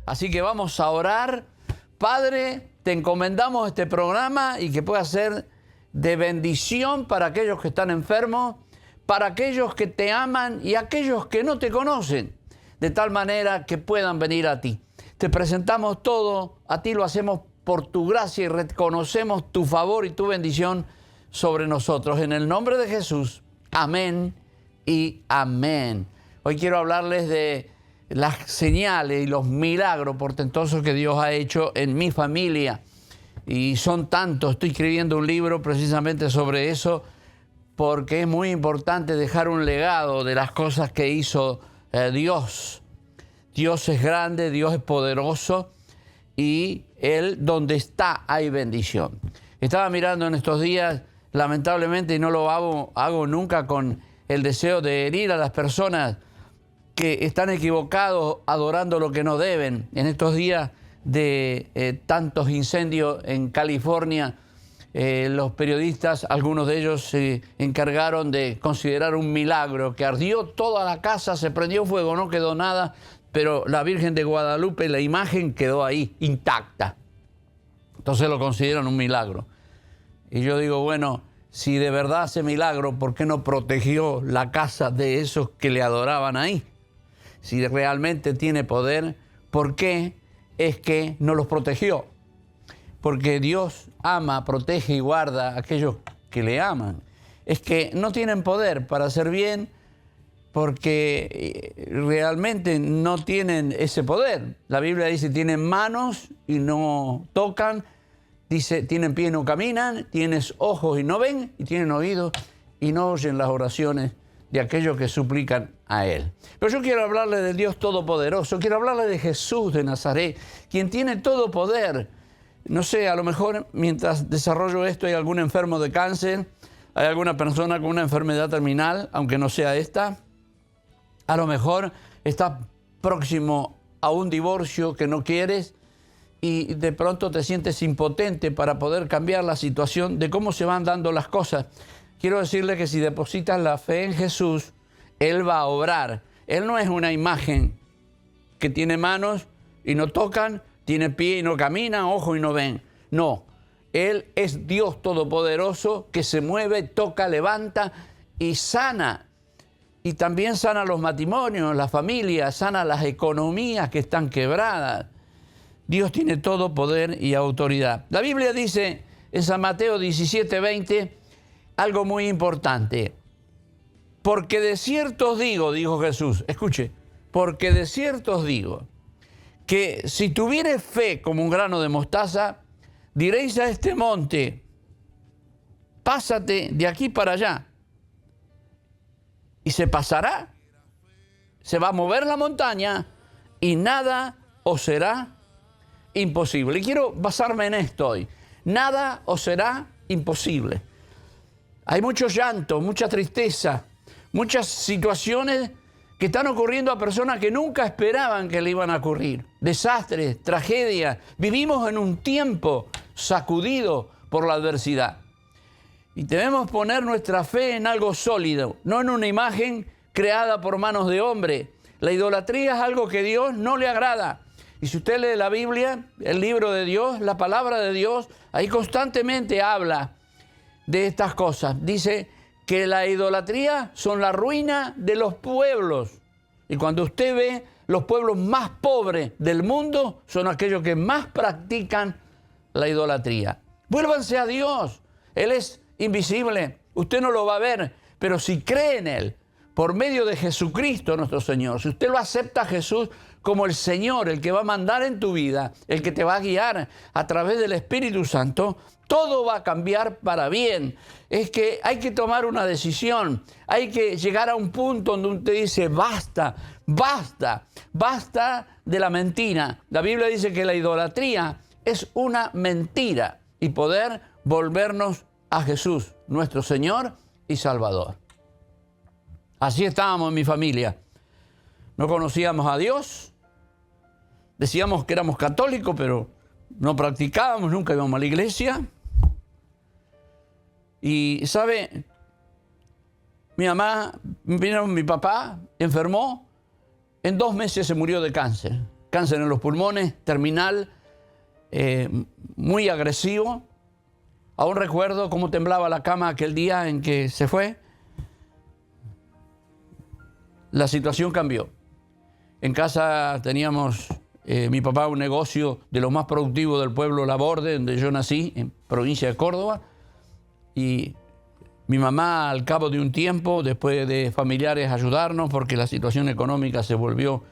Así que vamos a orar. Padre, te encomendamos este programa y que pueda ser de bendición para aquellos que están enfermos, para aquellos que te aman y aquellos que no te conocen, de tal manera que puedan venir a ti. Te presentamos todo, a ti lo hacemos por tu gracia y reconocemos tu favor y tu bendición sobre nosotros. En el nombre de Jesús, amén y amén. Hoy quiero hablarles de las señales y los milagros portentosos que Dios ha hecho en mi familia. Y son tantos, estoy escribiendo un libro precisamente sobre eso, porque es muy importante dejar un legado de las cosas que hizo Dios. Dios es grande, Dios es poderoso y Él donde está hay bendición. Estaba mirando en estos días, lamentablemente, y no lo hago nunca con el deseo de herir a las personas que están equivocados adorando lo que no deben. En estos días de tantos incendios en California, los periodistas, algunos de ellos se encargaron de considerar un milagro, que ardió toda la casa, se prendió fuego, no quedó nada, pero la Virgen de Guadalupe, la imagen quedó ahí, intacta. Entonces lo consideran un milagro. Y yo digo, bueno, si de verdad hace milagro, ¿por qué no protegió la casa de esos que le adoraban ahí? Si realmente tiene poder, ¿por qué es que no los protegió? Porque Dios ama, protege y guarda a aquellos que le aman. Es que no tienen poder para hacer bien porque realmente no tienen ese poder. La Biblia dice, tienen manos y no tocan, dice, tienen pies y no caminan, tienes ojos y no ven, y tienen oídos y no oyen las oraciones de aquellos que suplican a Él. Pero yo quiero hablarle del Dios Todopoderoso, quiero hablarle de Jesús de Nazaret, quien tiene todo poder. No sé, a lo mejor mientras desarrollo esto hay algún enfermo de cáncer, hay alguna persona con una enfermedad terminal, aunque no sea esta. A lo mejor está próximo a un divorcio que no quieres y de pronto te sientes impotente para poder cambiar la situación de cómo se van dando las cosas. Quiero decirle que si depositas la fe en Jesús, Él va a obrar. Él no es una imagen que tiene manos y no tocan, tiene pie y no camina, ojo y no ven. No, Él es Dios Todopoderoso que se mueve, toca, levanta y sana. Y también sana los matrimonios, las familias, sana las economías que están quebradas. Dios tiene todo poder y autoridad. La Biblia dice en San Mateo 17:20, algo muy importante. Porque de cierto os digo, dijo Jesús, escuche, porque de cierto os digo, que si tuvieres fe como un grano de mostaza, diréis a este monte, pásate de aquí para allá, y se pasará, se va a mover la montaña, y nada os será imposible. Y quiero basarme en esto hoy, nada os será imposible. Hay mucho llanto, mucha tristeza, muchas situaciones que están ocurriendo a personas que nunca esperaban que le iban a ocurrir. Desastres, tragedias. Vivimos en un tiempo sacudido por la adversidad. Y debemos poner nuestra fe en algo sólido, no en una imagen creada por manos de hombre. La idolatría es algo que a Dios no le agrada. Y si usted lee la Biblia, el libro de Dios, la palabra de Dios, ahí constantemente habla de estas cosas. Dice que la idolatría son la ruina de los pueblos. Y cuando usted ve los pueblos más pobres del mundo, son aquellos que más practican la idolatría. Vuélvanse a Dios. Él es invisible. Usted no lo va a ver, pero si cree en Él, por medio de Jesucristo nuestro Señor, si usted lo acepta a Jesús como el Señor, el que va a mandar en tu vida, el que te va a guiar a través del Espíritu Santo, todo va a cambiar para bien. Es que hay que tomar una decisión, hay que llegar a un punto donde usted dice, basta, basta, basta de la mentira. La Biblia dice que la idolatría es una mentira y poder volvernos a Jesús, nuestro Señor y Salvador. Así estábamos en mi familia. No conocíamos a Dios, decíamos que éramos católicos, pero no practicábamos, nunca íbamos a la iglesia. Y, ¿sabe? Mi papá enfermó, en 2 meses se murió de cáncer. cáncer en los pulmones, terminal, muy agresivo. Aún recuerdo cómo temblaba la cama aquel día en que se fue. La situación cambió. En casa teníamos, mi papá, un negocio de lo más productivo del pueblo Laborde, donde yo nací, en provincia de Córdoba. Y mi mamá, al cabo de un tiempo, después de familiares ayudarnos, porque la situación económica se volvió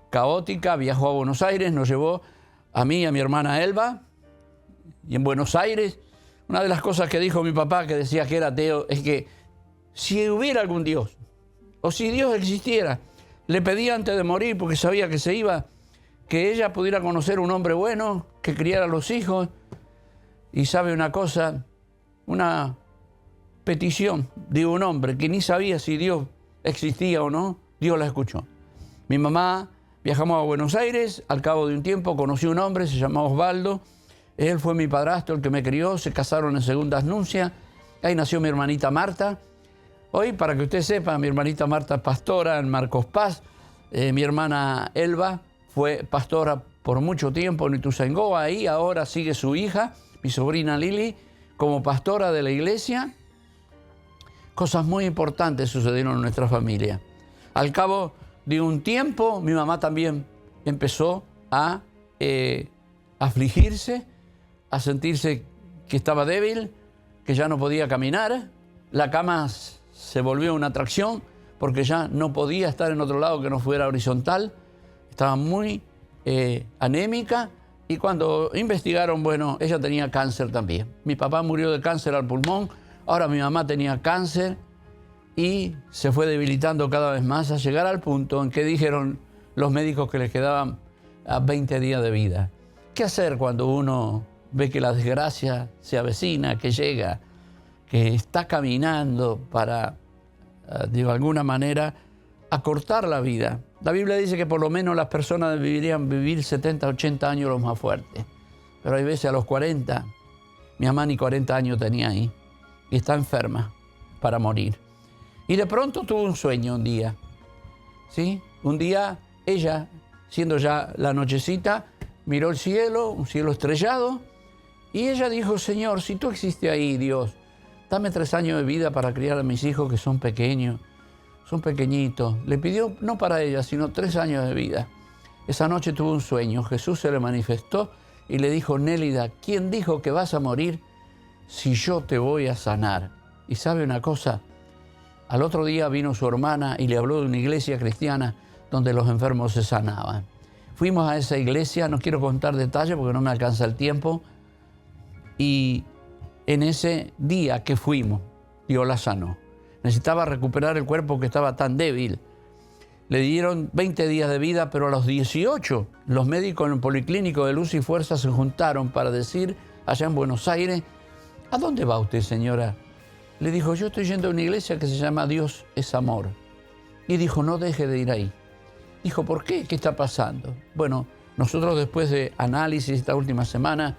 caótica, viajó a Buenos Aires, nos llevó a mí y a mi hermana Elba. Y en Buenos Aires, una de las cosas que dijo mi papá, que decía que era ateo, es que si hubiera algún Dios, o si Dios existiera, le pedía antes de morir, porque sabía que se iba, que ella pudiera conocer un hombre bueno, que criara a los hijos. Y sabe una cosa, una petición de un hombre que ni sabía si Dios existía o no, Dios la escuchó. Mi mamá, viajamos a Buenos Aires, al cabo de un tiempo conocí un hombre, se llamaba Osvaldo, él fue mi padrastro, el que me crió, se casaron en segundas nupcias, ahí nació mi hermanita Marta. Hoy, para que usted sepa, mi hermanita Marta es pastora en Marcos Paz, mi hermana Elba fue pastora por mucho tiempo en Ituzaingó, ahí ahora sigue su hija, mi sobrina Lili, como pastora de la iglesia. Cosas muy importantes sucedieron en nuestra familia. Al cabo de un tiempo, mi mamá también empezó a afligirse, a sentirse que estaba débil, que ya no podía caminar. La cama se volvió una atracción porque ya no podía estar en otro lado que no fuera horizontal. Estaba muy anémica y cuando investigaron, bueno, ella tenía cáncer también. Mi papá murió de cáncer al pulmón. Ahora mi mamá tenía cáncer y se fue debilitando cada vez más a llegar al punto en que dijeron los médicos que les quedaban a 20 días de vida. ¿Qué hacer cuando uno ve que la desgracia se avecina, que llega, que está caminando para, de alguna manera, acortar la vida? La Biblia dice que por lo menos las personas deberían vivir 70, 80 años los más fuertes. Pero hay veces a los 40, mi mamá ni 40 años tenía ahí. Y está enferma para morir. Y de pronto tuvo un sueño un día. ¿Sí? Un día ella, siendo ya la nochecita, miró el cielo, un cielo estrellado, y ella dijo: Señor, si tú existes ahí, Dios, dame 3 años de vida para criar a mis hijos que son pequeños, son pequeñitos. Le pidió no para ella, sino 3 años de vida. Esa noche tuvo un sueño. Jesús se le manifestó y le dijo: Nélida, ¿quién dijo que vas a morir si yo te voy a sanar? Y sabe una cosa, al otro día vino su hermana y le habló de una iglesia cristiana donde los enfermos se sanaban. Fuimos a esa iglesia, no quiero contar detalles porque no me alcanza el tiempo, y en ese día que fuimos, Dios la sanó. Necesitaba recuperar el cuerpo que estaba tan débil. Le dieron 20 días de vida, pero a los 18 los médicos en el Policlínico de Luz y Fuerza se juntaron para decir allá en Buenos Aires: ¿a dónde va usted, señora? Le dijo: yo estoy yendo a una iglesia que se llama Dios es Amor. Y dijo: no deje de ir ahí. Dijo: ¿por qué? ¿Qué está pasando? Bueno, nosotros después de análisis esta última semana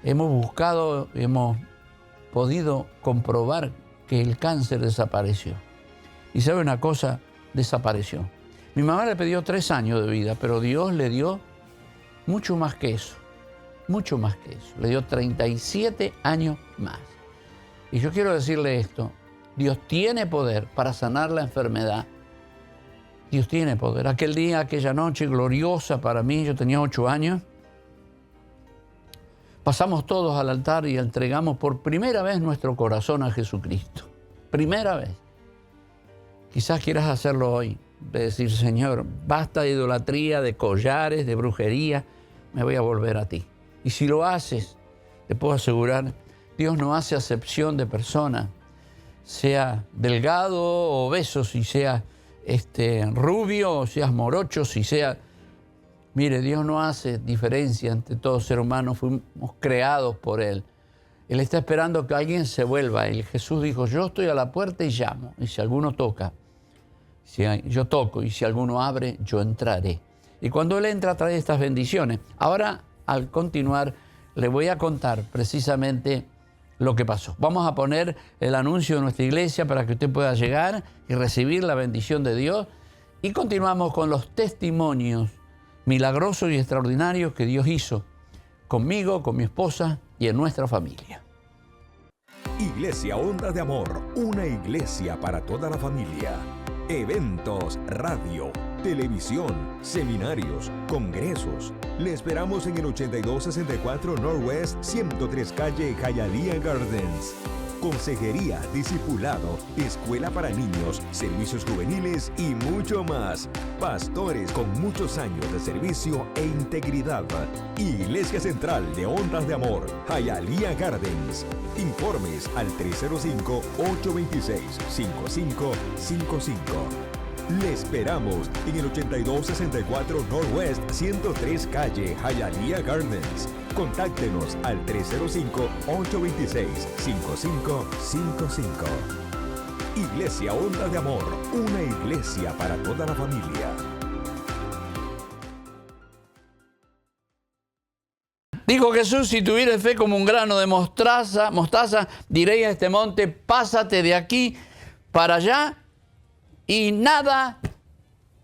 hemos buscado, hemos podido comprobar que el cáncer desapareció. Y sabe una cosa, desapareció. Mi mamá le pidió 3 años de vida, pero Dios le dio mucho más que eso. Mucho más que eso. Le dio 37 años más. Y yo quiero decirle esto: Dios tiene poder para sanar la enfermedad. Dios tiene poder. Aquel día, aquella noche gloriosa para mí, yo tenía 8 años, pasamos todos al altar y entregamos por primera vez nuestro corazón a Jesucristo. Primera vez. Quizás quieras hacerlo hoy, de decir: Señor, basta de idolatría, de collares, de brujería, me voy a volver a ti. Y si lo haces, te puedo asegurar, Dios no hace acepción de personas, sea delgado o obeso, si sea rubio o seas morocho, si sea... Mire, Dios no hace diferencia entre todos seres humanos, fuimos creados por Él. Él está esperando que alguien se vuelva a Él. Jesús dijo: yo estoy a la puerta y llamo, y si alguno toca, yo toco, y si alguno abre, yo entraré. Y cuando Él entra, trae estas bendiciones. Ahora, al continuar, le voy a contar precisamente lo que pasó. Vamos a poner el anuncio de nuestra iglesia para que usted pueda llegar y recibir la bendición de Dios. Y continuamos con los testimonios. milagrosos y extraordinarios que Dios hizo conmigo, con mi esposa y en nuestra familia. Iglesia Ondas de Amor, una iglesia para toda la familia. Eventos, radio, televisión, seminarios, congresos. Le esperamos en el 8264 Northwest 103 Calle Hialeah Gardens. Consejería, discipulado, escuela para niños, servicios juveniles y mucho más. Pastores con muchos años de servicio e integridad. Iglesia Central de Ondas de Amor, Hialeah Gardens. Informes al 305-826-5555. Le esperamos en el 8264 Northwest 103 Calle Hialeah Gardens. Contáctenos al 305-826-5555. Iglesia Ondas de Amor, una iglesia para toda la familia. Dijo Jesús, si tuvieres fe como un grano de mostaza, diréis a este monte, pásate de aquí para allá y nada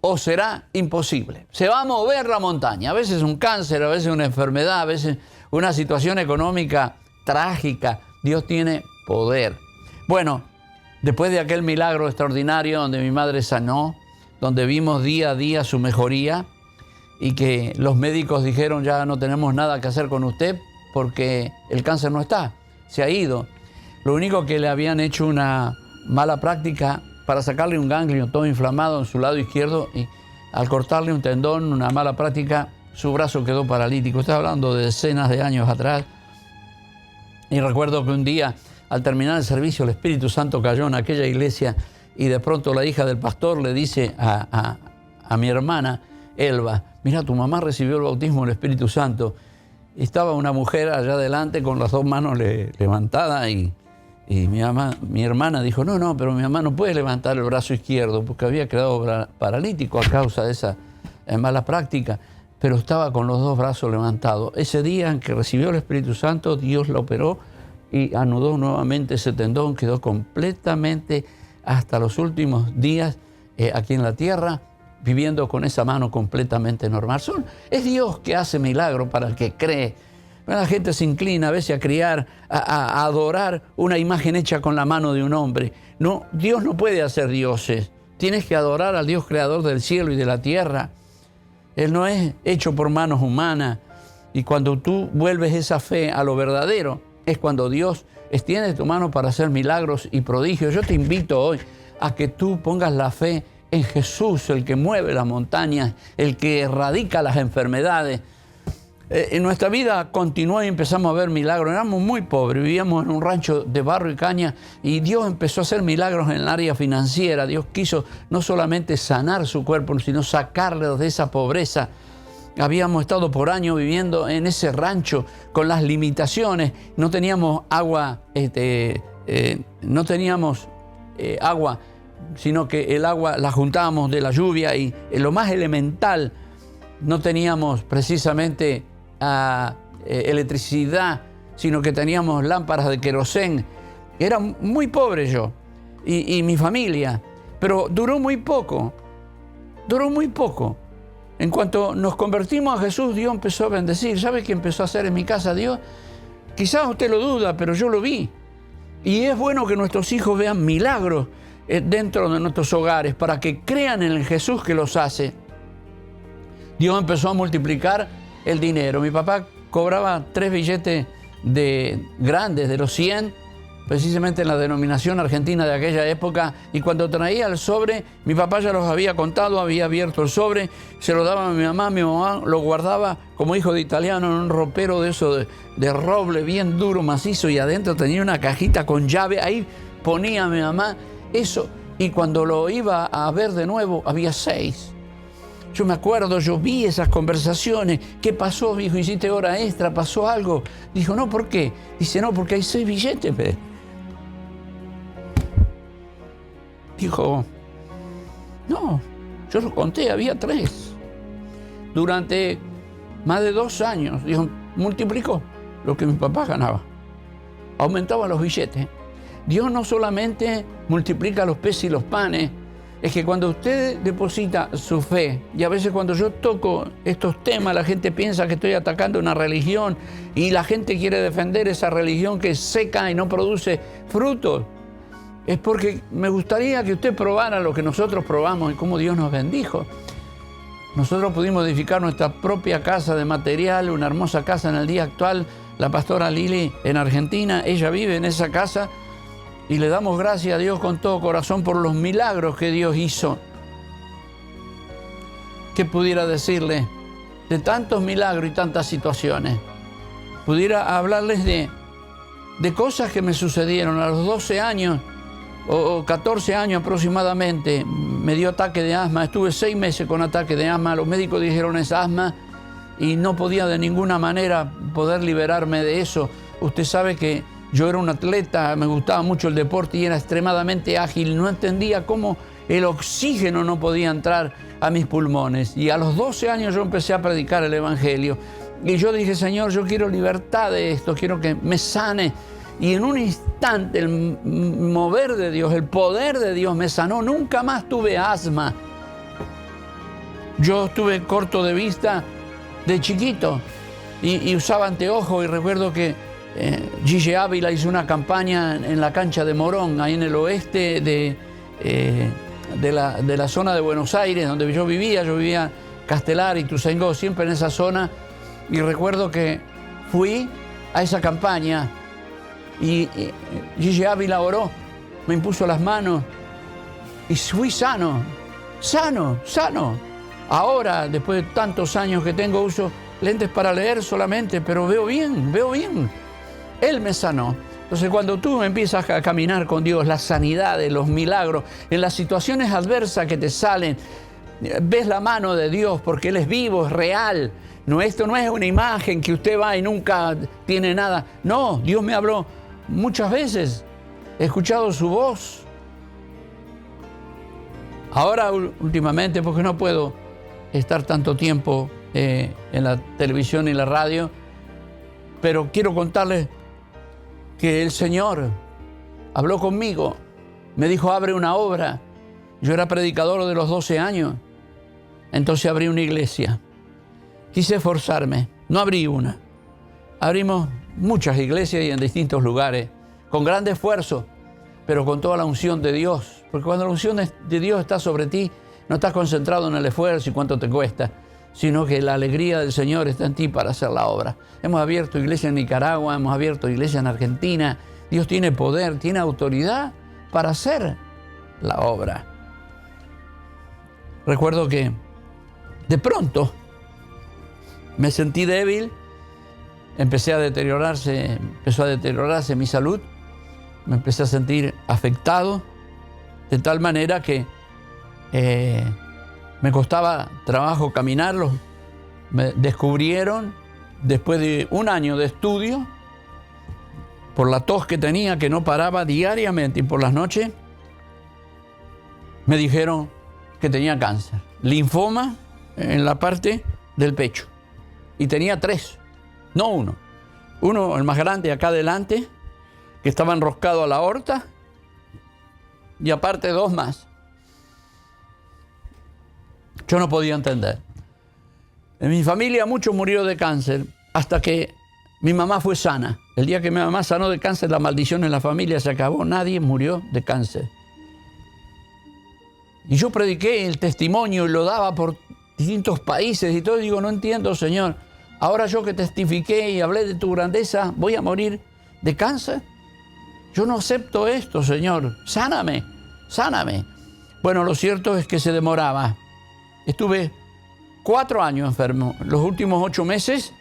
os será imposible. Se va a mover la montaña, a veces un cáncer, a veces una enfermedad, a veces una situación económica trágica. Dios tiene poder. Bueno, después de aquel milagro extraordinario donde mi madre sanó, donde vimos día a día su mejoría y que los médicos dijeron ya no tenemos nada que hacer con usted porque el cáncer no está, se ha ido. Lo único que le habían hecho una mala práctica para sacarle un ganglio todo inflamado en su lado izquierdo y al cortarle un tendón, una mala práctica, su brazo quedó paralítico. Estoy hablando de decenas de años atrás. Y recuerdo que un día, al terminar el servicio, el Espíritu Santo cayó en aquella iglesia y de pronto la hija del pastor le dice a mi hermana, Elba, mira, tu mamá recibió el bautismo del Espíritu Santo. Y estaba una mujer allá adelante con las dos manos levantadas y mi hermana dijo, no, pero mi mamá no puede levantar el brazo izquierdo porque había quedado paralítico a causa de esa mala práctica, pero estaba con los dos brazos levantados. Ese día en que recibió el Espíritu Santo, Dios la operó y anudó nuevamente ese tendón, quedó completamente hasta los últimos días aquí en la tierra, viviendo con esa mano completamente normal. Es Dios que hace milagros para el que cree. La gente se inclina a veces a adorar una imagen hecha con la mano de un hombre. No, Dios no puede hacer dioses. Tienes que adorar al Dios creador del cielo y de la tierra. Él no es hecho por manos humanas. Y cuando tú vuelves esa fe a lo verdadero, es cuando Dios extiende tu mano para hacer milagros y prodigios. Yo te invito hoy a que tú pongas la fe en Jesús, el que mueve las montañas, el que erradica las enfermedades. En nuestra vida continuó y empezamos a ver milagros. Éramos muy pobres, vivíamos en un rancho de barro y caña y Dios empezó a hacer milagros en el área financiera. Dios quiso no solamente sanar su cuerpo, sino sacarle de esa pobreza. Habíamos estado por años viviendo en ese rancho con las limitaciones. No teníamos agua, agua, sino que el agua la juntábamos de la lluvia y en lo más elemental no teníamos precisamente electricidad, sino que teníamos lámparas de querosén. Era muy pobre yo y mi familia, pero duró muy poco. En cuanto nos convertimos a Jesús, Dios empezó a bendecir. ¿Sabe qué empezó a hacer en mi casa Dios? Quizás usted lo duda, pero yo lo vi. Y es bueno que nuestros hijos vean milagros dentro de nuestros hogares para que crean en el Jesús que los hace. Dios empezó a multiplicar el dinero. Mi papá cobraba 3 billetes grandes de los 100, precisamente en la denominación argentina de aquella época, y cuando traía el sobre, mi papá ya los había contado, había abierto el sobre, se lo daba a mi mamá lo guardaba como hijo de italiano en un ropero de eso de roble bien duro, macizo, y adentro tenía una cajita con llave, ahí ponía mi mamá eso, y cuando lo iba a ver de nuevo, había 6. Yo me acuerdo, yo vi esas conversaciones. ¿Qué pasó? Me dijo, ¿hiciste hora extra? ¿Pasó algo? Dijo, no, ¿por qué? Dice, no, porque hay 6 billetes. Dijo, no, yo lo conté, había 3. Durante más de 2 años, dijo, multiplicó lo que mi papá ganaba. Aumentaba los billetes. Dios no solamente multiplica los peces y los panes, es que cuando usted deposita su fe, y a veces cuando yo toco estos temas, la gente piensa que estoy atacando una religión y la gente quiere defender esa religión que es seca y no produce frutos. Es porque me gustaría que usted probara lo que nosotros probamos y cómo Dios nos bendijo. Nosotros pudimos edificar nuestra propia casa de material, una hermosa casa en el día actual. La pastora Lili en Argentina, ella vive en esa casa y le damos gracias a Dios con todo corazón por los milagros que Dios hizo. ¿Qué pudiera decirle de tantos milagros y tantas situaciones? Pudiera hablarles de cosas que me sucedieron a los 12 años o 14 años aproximadamente. Me dio ataque de asma, estuve 6 meses con ataque de asma. Los médicos dijeron es asma y no podía de ninguna manera poder liberarme de eso. Usted sabe que yo era un atleta, me gustaba mucho el deporte y era extremadamente ágil. No entendía cómo el oxígeno no podía entrar a mis pulmones. Y a los 12 años yo empecé a predicar el Evangelio. Y yo dije, Señor, yo quiero libertad de esto, quiero que me sane. Y en un instante el mover de Dios, el poder de Dios me sanó. Nunca más tuve asma. Yo estuve corto de vista de chiquito y usaba anteojos y recuerdo que Gigi Ávila hizo una campaña en la cancha de Morón, ahí en el oeste de la zona de Buenos Aires, donde yo vivía Castelar y Ituzaingó, siempre en esa zona. Y recuerdo que fui a esa campaña y Gigi Ávila oró, me impuso las manos y fui sano. Ahora, después de tantos años que tengo, uso lentes para leer solamente, pero veo bien. Él me sanó. Entonces, cuando tú empiezas a caminar con Dios, las sanidades, los milagros, en las situaciones adversas que te salen, ves la mano de Dios porque Él es vivo, es real. No, esto no es una imagen que usted va y nunca tiene nada. No, Dios me habló muchas veces. He escuchado su voz. Ahora, últimamente, porque no puedo estar tanto tiempo en la televisión y la radio, pero quiero contarles que el Señor habló conmigo, me dijo, abre una obra. Yo era predicador de los 12 años, entonces abrí una iglesia. Quise esforzarme, no abrí una. Abrimos muchas iglesias y en distintos lugares, con gran esfuerzo, pero con toda la unción de Dios. Porque cuando la unción de Dios está sobre ti, no estás concentrado en el esfuerzo y cuánto te cuesta, sino que la alegría del Señor está en ti para hacer la obra. Hemos abierto iglesia en Nicaragua, hemos abierto iglesia en Argentina. Dios tiene poder, tiene autoridad para hacer la obra. Recuerdo que de pronto me sentí débil, empezó a deteriorarse mi salud, me empecé a sentir afectado, de tal manera que me costaba trabajo caminarlo. Me descubrieron, después de un año de estudio, por la tos que tenía, que no paraba diariamente y por las noches, me dijeron que tenía cáncer, linfoma en la parte del pecho. Y tenía 3, no 1. Uno, el más grande, acá adelante, que estaba enroscado a la aorta, y aparte 2 más. Yo no podía entender. En mi familia muchos murieron de cáncer, hasta que mi mamá fue sana. El día que mi mamá sanó de cáncer, la maldición en la familia se acabó. Nadie murió de cáncer. Y yo prediqué el testimonio y lo daba por distintos países y todo. Y digo, no entiendo, Señor. Ahora yo que testifiqué y hablé de tu grandeza, ¿voy a morir de cáncer? Yo no acepto esto, Señor. Sáname. Bueno, lo cierto es que se demoraba. Estuve 4 años enfermo. Los últimos 8 meses,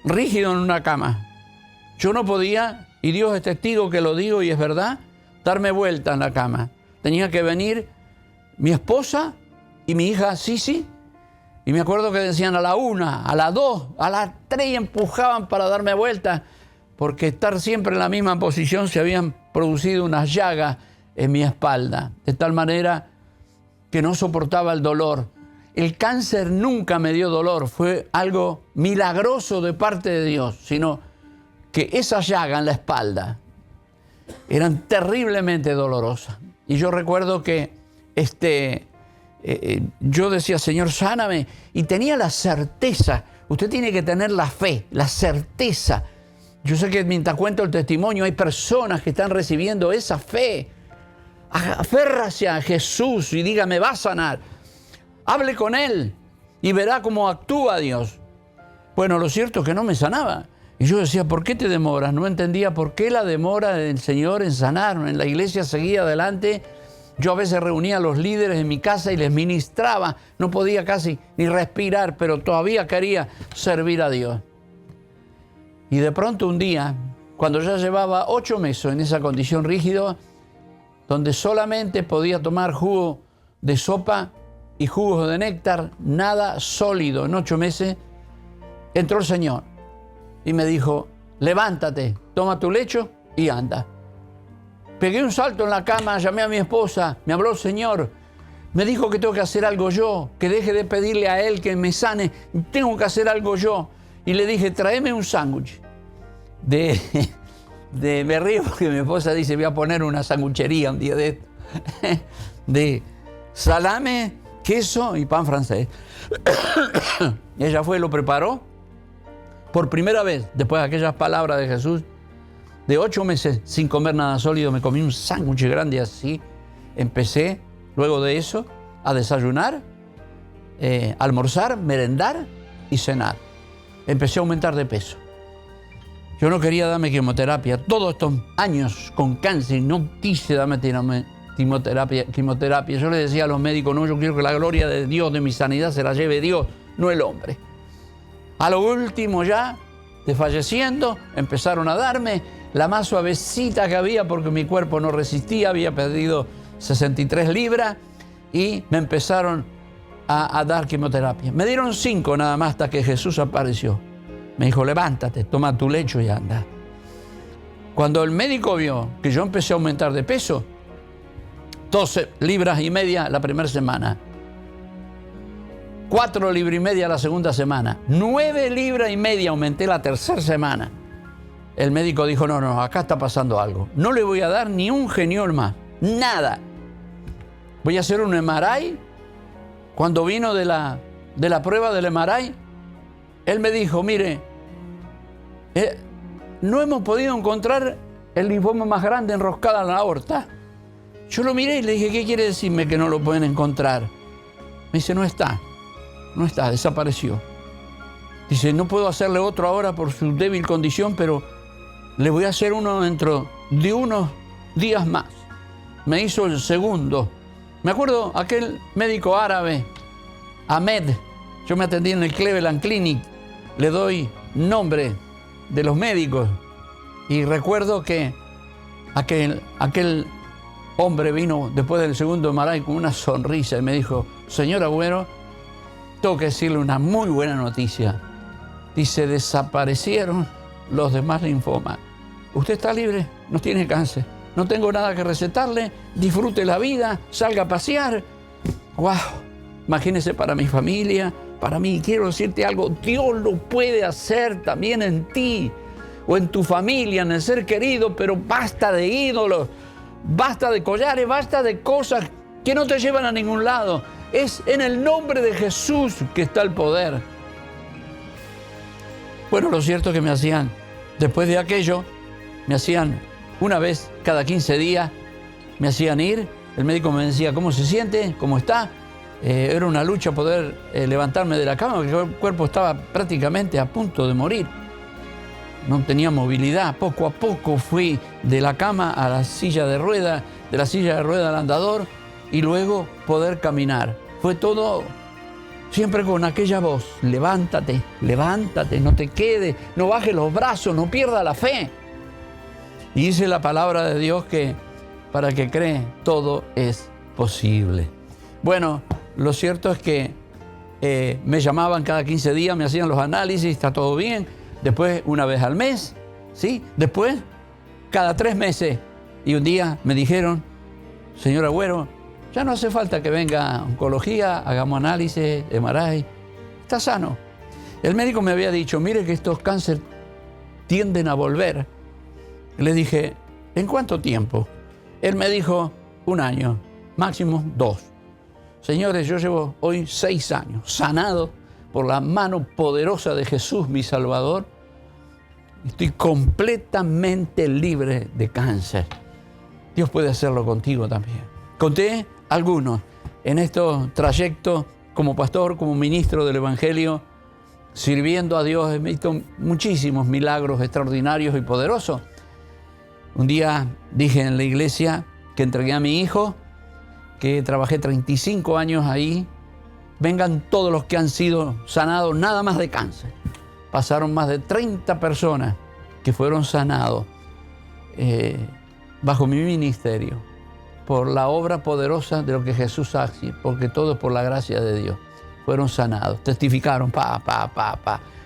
rígido en una cama. Yo no podía, y Dios es testigo que lo digo y es verdad, darme vuelta en la cama. Tenía que venir mi esposa y mi hija Sisi. Y me acuerdo que decían a la 1, a la 2, a las 3 y empujaban para darme vuelta, porque estar siempre en la misma posición se habían producido unas llagas en mi espalda, de tal manera que no soportaba el dolor. El cáncer nunca me dio dolor, fue algo milagroso de parte de Dios, sino que esas llagas en la espalda eran terriblemente dolorosas. Y yo recuerdo que yo decía, Señor, sáname, y tenía la certeza. Usted tiene que tener la fe, la certeza. Yo sé que mientras cuento el testimonio hay personas que están recibiendo esa fe. Aférrase a Jesús y diga, me va a sanar. Hable con Él y verá cómo actúa Dios. Bueno, lo cierto es que no me sanaba. Y yo decía, ¿por qué te demoras? No entendía por qué la demora del Señor en sanarme. En la iglesia seguía adelante. Yo a veces reunía a los líderes en mi casa y les ministraba. No podía casi ni respirar, pero todavía quería servir a Dios. Y de pronto un día, cuando ya llevaba 8 meses en esa condición rígida, donde solamente podía tomar jugo de sopa y jugos de néctar, nada sólido en 8 meses, entró el Señor y me dijo, levántate, toma tu lecho y anda. Pegué un salto en la cama, llamé a mi esposa, me habló el Señor, me dijo que tengo que hacer algo yo, que deje de pedirle a Él que me sane, tengo que hacer algo yo. Y le dije, tráeme un sándwich. Me río porque mi esposa dice, voy a poner una sanguchería un día de esto. De salame, queso y pan francés. Ella fue, lo preparó. Por primera vez, después de aquellas palabras de Jesús, de 8 meses sin comer nada sólido, me comí un sándwich grande así. Empecé, luego de eso, a desayunar, almorzar, merendar y cenar. Empecé a aumentar de peso. Yo no quería darme quimioterapia. Todos estos años con cáncer, no quise darme quimioterapia. Yo le decía a los médicos, no, yo quiero que la gloria de Dios, de mi sanidad, se la lleve Dios, no el hombre. A lo último ya, desfalleciendo, empezaron a darme la más suavecita que había porque mi cuerpo no resistía, había perdido 63 libras y me empezaron a dar quimioterapia. Me dieron 5 nada más hasta que Jesús apareció. Me dijo, levántate, toma tu lecho y anda. Cuando el médico vio que yo empecé a aumentar de peso, 12 libras y media la primera semana, 4 libras y media la segunda semana, 9 libras y media aumenté la tercera semana. El médico dijo, no, acá está pasando algo. No le voy a dar ni un geniol más, nada. Voy a hacer un MRI. Cuando vino de la prueba del MRI, él me dijo, mire, no hemos podido encontrar el linfoma más grande enroscado en la aorta. Yo lo miré y le dije, ¿qué quiere decirme que no lo pueden encontrar? Me dice, no está, desapareció. Dice, no puedo hacerle otro ahora por su débil condición, pero le voy a hacer uno dentro de unos días más. Me hizo el segundo. Me acuerdo aquel médico árabe, Ahmed, yo me atendí en el Cleveland Clinic, le doy nombre de los médicos y recuerdo que aquel hombre vino después del segundo MRI con una sonrisa y me dijo, señor Agüero, tengo que decirle una muy buena noticia. Dice, desaparecieron los demás linfomas. Usted está libre, no tiene cáncer. No tengo nada que recetarle, disfrute la vida, salga a pasear. ¡Wow! Imagínese para mi familia, para mí. Quiero decirte algo, Dios lo puede hacer también en ti o en tu familia, en el ser querido, pero basta de ídolos, basta de collares, basta de cosas que no te llevan a ningún lado. Es en el nombre de Jesús que está el poder. Bueno, lo cierto es que me hacían, después de aquello, me hacían una vez cada 15 días, me hacían ir. El médico me decía, ¿cómo se siente? ¿Cómo está? Era una lucha poder levantarme de la cama, porque el cuerpo estaba prácticamente a punto de morir. No tenía movilidad. Poco a poco fui de la cama a la silla de rueda, de la silla de rueda al andador, y luego poder caminar. Fue todo siempre con aquella voz, levántate, levántate, no te quedes, no bajes los brazos, no pierdas la fe. Y dice la palabra de Dios que para el que cree todo es posible. Bueno, lo cierto es que me llamaban cada 15 días, me hacían los análisis, está todo bien. Después una vez al mes, ¿sí? Después cada 3 meses. Y un día me dijeron, señor Agüero, ya no hace falta que venga a oncología, hagamos análisis, MRI, está sano. El médico me había dicho, mire que estos cánceres tienden a volver. Le dije, ¿en cuánto tiempo? Él me dijo, 1 año. máximo 2. Señores, yo llevo hoy 6 años sanado por la mano poderosa de Jesús, mi Salvador. Estoy completamente libre de cáncer. Dios puede hacerlo contigo también. Conté algunos en estos trayectos como pastor, como ministro del Evangelio, sirviendo a Dios. He visto muchísimos milagros extraordinarios y poderosos. Un día dije en la iglesia que entregué a mi hijo, que trabajé 35 años ahí. Vengan todos los que han sido sanados nada más de cáncer. Pasaron más de 30 personas que fueron sanados bajo mi ministerio por la obra poderosa de lo que Jesús hace, porque todo es por la gracia de Dios. Fueron sanados, testificaron,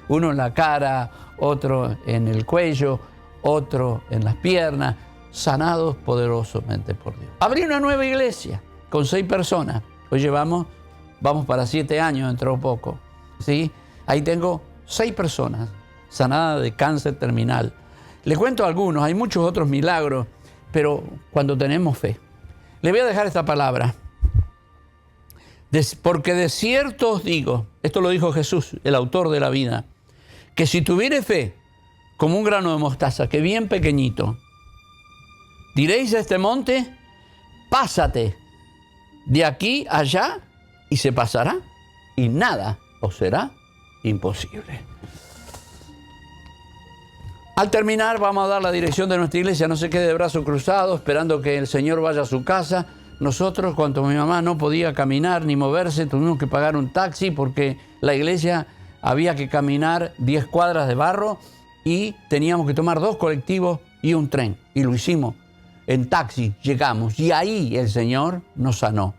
uno en la cara, otro en el cuello, otro en las piernas, sanados poderosamente por Dios. Abrí una nueva iglesia con 6 personas. Hoy vamos para 7 años dentro de poco, ¿sí? Ahí tengo 6 personas sanadas de cáncer terminal. Les cuento algunos, hay muchos otros milagros, pero cuando tenemos fe. Le voy a dejar esta palabra. Porque de cierto os digo, esto lo dijo Jesús, el autor de la vida, que si tuviere fe como un grano de mostaza, que bien pequeñito, diréis a este monte, pásate de aquí a allá, y se pasará, y nada os será imposible. Al terminar, vamos a dar la dirección de nuestra iglesia. No se quede de brazos cruzados esperando que el Señor vaya a su casa. Nosotros, cuando mi mamá no podía caminar ni moverse, tuvimos que pagar un taxi porque la iglesia había que caminar 10 cuadras de barro y teníamos que tomar 2 colectivos y un tren. Y lo hicimos en taxi, llegamos y ahí el Señor nos sanó.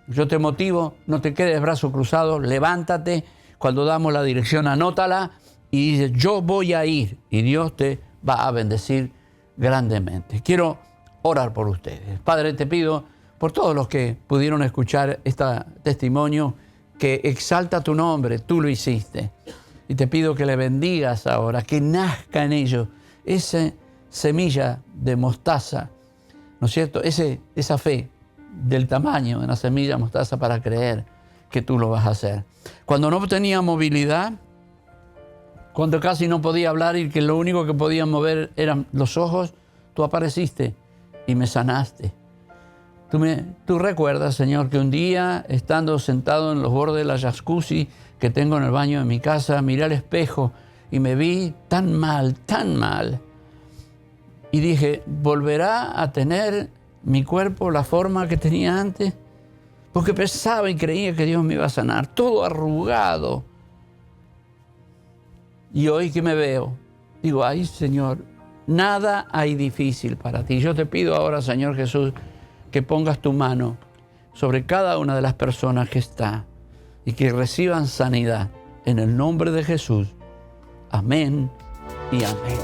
Yo te motivo, no te quedes de brazos cruzados, levántate. Cuando damos la dirección, anótala y dices, yo voy a ir y Dios te va a bendecir grandemente. Quiero orar por ustedes. Padre, te pido por todos los que pudieron escuchar este testimonio, que exalta tu nombre, tú lo hiciste. Y te pido que le bendigas ahora, que nazca en ellos esa semilla de mostaza, ¿no es cierto? Esa fe del tamaño de una semilla de mostaza para creer que tú lo vas a hacer. Cuando no tenía movilidad, cuando casi no podía hablar y que lo único que podía mover eran los ojos, tú apareciste y me sanaste. Tú recuerdas, Señor, que un día, estando sentado en los bordes de la jacuzzi que tengo en el baño de mi casa, miré al espejo y me vi tan mal, y dije, ¿volverá a tener mi cuerpo la forma que tenía antes? Porque pensaba y creía que Dios me iba a sanar, todo arrugado. Y hoy que me veo, digo, ay, Señor, nada hay difícil para ti. Yo te pido ahora, Señor Jesús, que pongas tu mano sobre cada una de las personas que está y que reciban sanidad en el nombre de Jesús. Amén y amén.